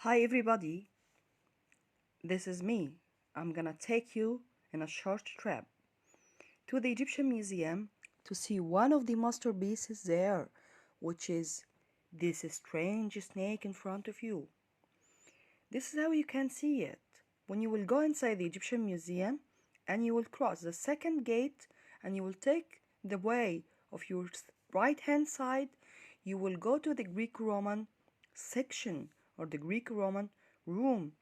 Hi everybody, this is me. I'm gonna take you in a short trip to the Egyptian Museum to see one of the masterpieces there, which is this strange snake in front of you. This is how you can see it. When you will go inside the Egyptian Museum and you will cross the second gate and you will take the way of your right hand side, you will go to the Greek Roman section or the Greek Roman room.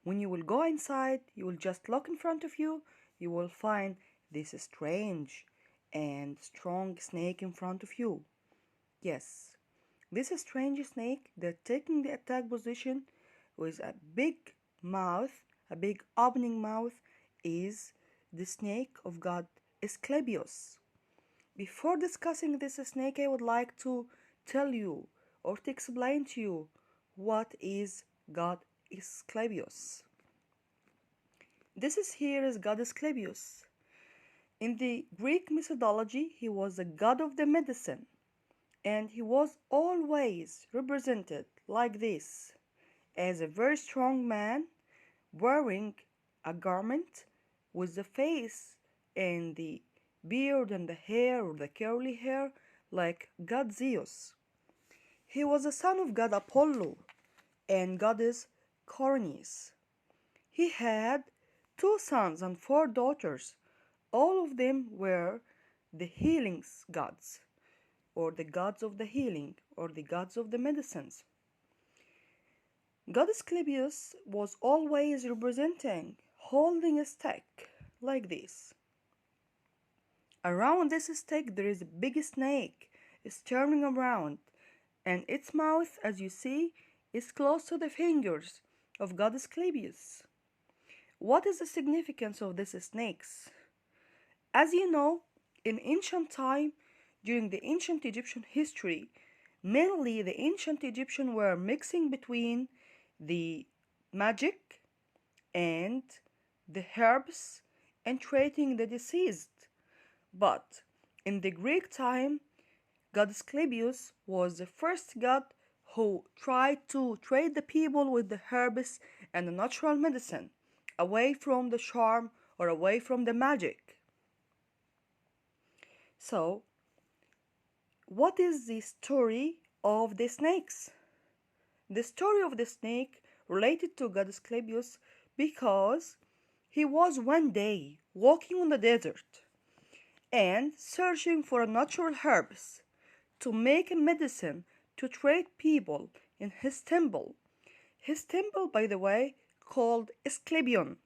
When you will go inside, you will just look in front of you, you will find this strange and strong snake in front of you. Yes, this strange snake that taking the attack position with a big mouth, a big opening mouth, is the snake of God Esclabius. Before discussing this snake, I would like to tell you or to explain to you what is God Esclabius. This is here is God Esclabius. In the Greek mythology, he was the god of the medicine, and he was always represented like this, as a very strong man wearing a garment with the face and the beard and the hair or the curly hair like God Zeus. He was the son of God Apollo and goddess Coronis. He had 2 sons and 4 daughters. All of them were the healing gods, or the gods of the healing, or the gods of the medicines. God Esclabius was always representing holding a stick like this. Around this stick there is a big snake is turning around, and its mouth, as you see, is close to the fingers of God Esclabius. What is the significance of these snakes? As you know, in ancient time, during the ancient Egyptian history, mainly the ancient Egyptians were mixing between the magic and the herbs and treating the deceased. But in the Greek time, God Esclabius was the first god who tried to trade the people with the herbs and the natural medicine, away from the charm or away from the magic. So, what is the story of the snakes? The story of the snake related to God Esclabius because he was one day walking on the desert and searching for natural herbs to make a medicine to treat people in his temple. His temple, by the way, called Asclepius.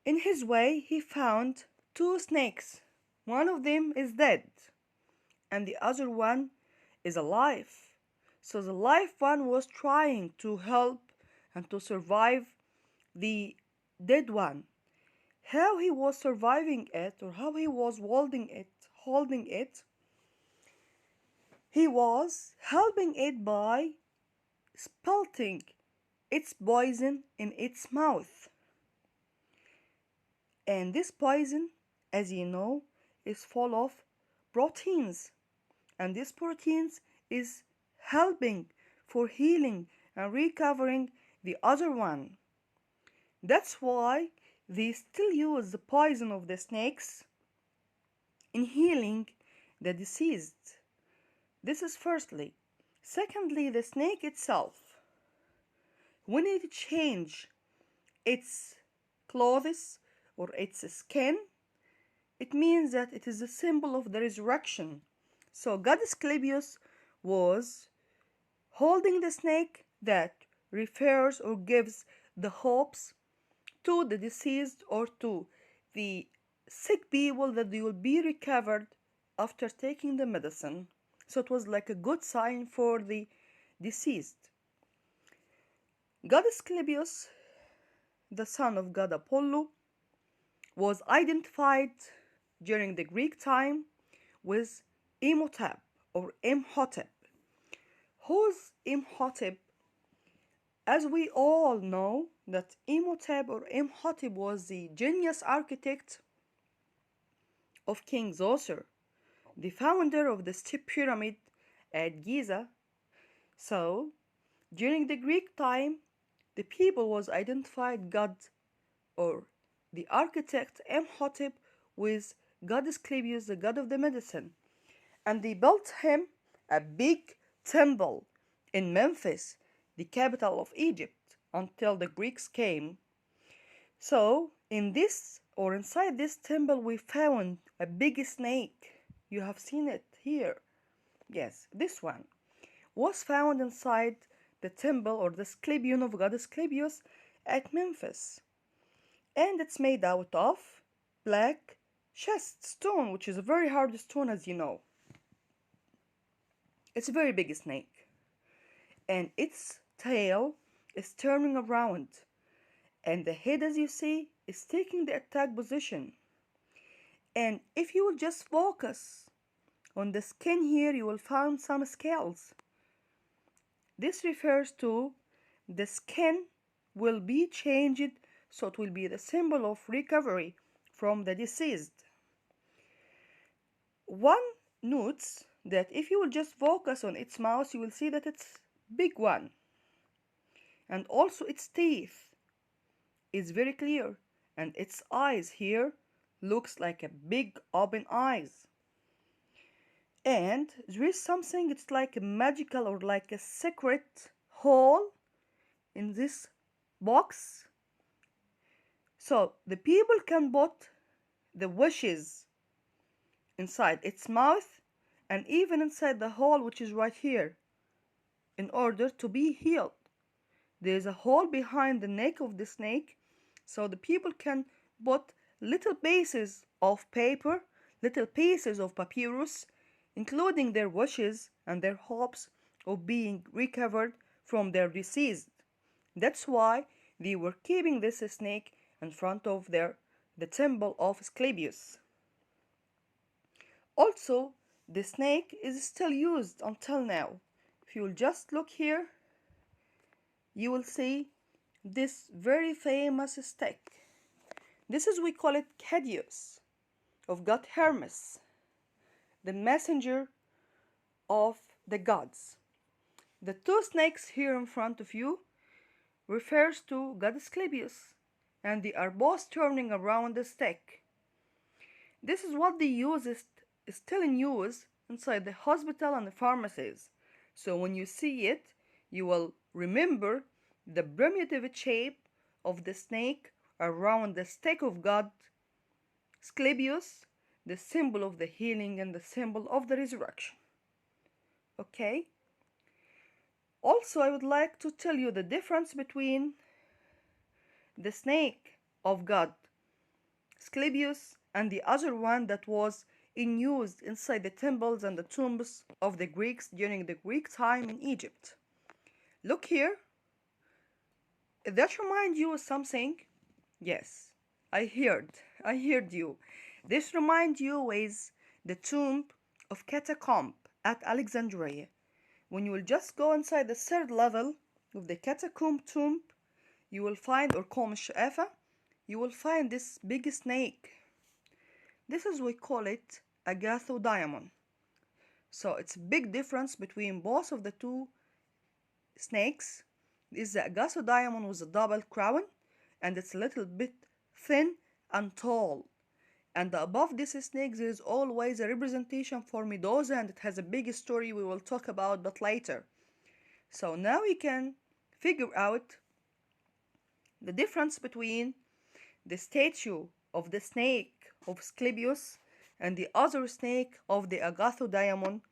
In his way, he found 2 snakes. One of them is dead, and the other one is alive. So the live one was trying to help and to survive the dead one. How he was surviving it, or how he was holding it, he was helping it by spilling its poison in its mouth. And this poison, as you know, is full of proteins. And this proteins is helping for healing and recovering the other one. That's why they still use the poison of the snakes in healing the deceased. This is firstly. Secondly, the snake itself, when it changes its clothes or its skin, it means that it is a symbol of the resurrection. So God Esclabius was holding the snake that refers or gives the hopes to the deceased or to the sick people that they will be recovered after taking the medicine. So it was like a good sign for the deceased. God Esclabius, the son of God Apollo, was identified during the Greek time with Imhotep or Imhotep. Who's Imhotep? As we all know that Imhotep or Imhotep was the genius architect of King Zoser, the founder of the Step Pyramid at Giza. So During the Greek time, the people was identified God or the architect Imhotep with God Esclabius, the god of the medicine, and they built him a big temple in Memphis, the capital of Egypt, until the Greeks came. So, in this or inside this temple, we found a big snake. You have seen it here. Yes, this one was found inside the temple or the Asclepion of God Esclabius at Memphis. And it's made out of black chest stone, which is a very hard stone, as you know. It's a very big snake, and its tail is turning around, and the head, as you see, is taking the attack position. And if you will just focus on the skin here, you will find some scales. This refers to the skin will be changed, so it will be the symbol of recovery from the deceased. One notes that if you will just focus on its mouth, you will see that it's big one, and also its teeth is very clear, and its eyes here looks like a big open eyes. And there is something, it's like a magical or like a secret hole in this box, so the people can put the wishes inside its mouth and even inside the hole, which is right here, in order to be healed. There is a hole behind the neck of the snake, so the people can put little pieces of paper, little pieces of papyrus, including their wishes and their hopes of being recovered from their disease. That's why they were keeping this snake in front of the temple of Asclepius. Also, the snake is still used until now. If you will just look here, you will see this very famous stick. This is, we call it Cadius of god Hermes, the messenger of the gods. The two snakes here in front of you refers to God Esclabius, and they are both turning around the stick. This is what they use, is still in use inside the hospital and the pharmacies. So when you see it, you will remember the primitive shape of the snake around the stick of God Esclabius, the symbol of the healing and the symbol of the resurrection. Okay? Also, I would like to tell you the difference between the snake of God Asclepius and the other one that was in use inside the temples and the tombs of the Greeks during the Greek time in Egypt. Look here. That remind you of something? Yes, I heard you. This remind you with the tomb of Catacomb at Alexandria. When you will just go inside the third level of the Catacomb tomb, you will find, or Kom Shafa, you will find this big snake. This is, we call it Agatho diamond. So it's a big difference between both of the two snakes. This is the Agatho diamond with a double crown, and it's a little bit thin and tall. And above this snake there is always a representation for Medusa, and it has a big story we will talk about but later. So now we can figure out the difference between the statue of the snake of Asclepius and the other snake of the Agatho diamond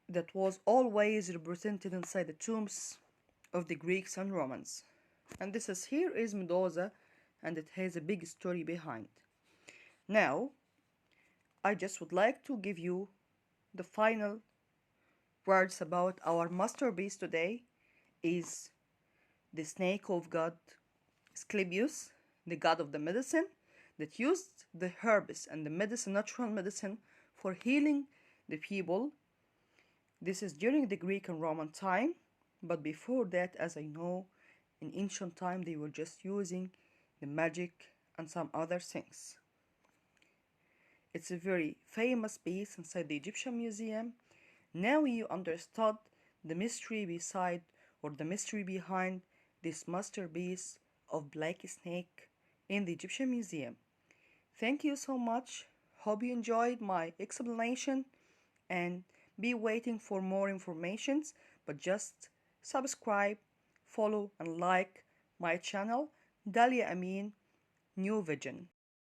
that was always represented inside the tombs of the Greeks and Romans. And this is, here is Medusa, and it has a big story behind. Now, I just would like to give you the final words about our masterpiece today is the snake of God Asclepius, the god of the medicine, that used the herbs and the medicine, natural medicine, for healing the people. This is during the Greek and Roman time, but before that, as I know, in ancient time they were just using the magic and some other things. It's a very famous piece inside the Egyptian museum. Now you understood the mystery beside or the mystery behind this masterpiece of Black Snake in the Egyptian Museum. Thank you so much. Hope you enjoyed my explanation and be waiting for more informations, but just subscribe, follow and like my channel Dalia Amin New Vision.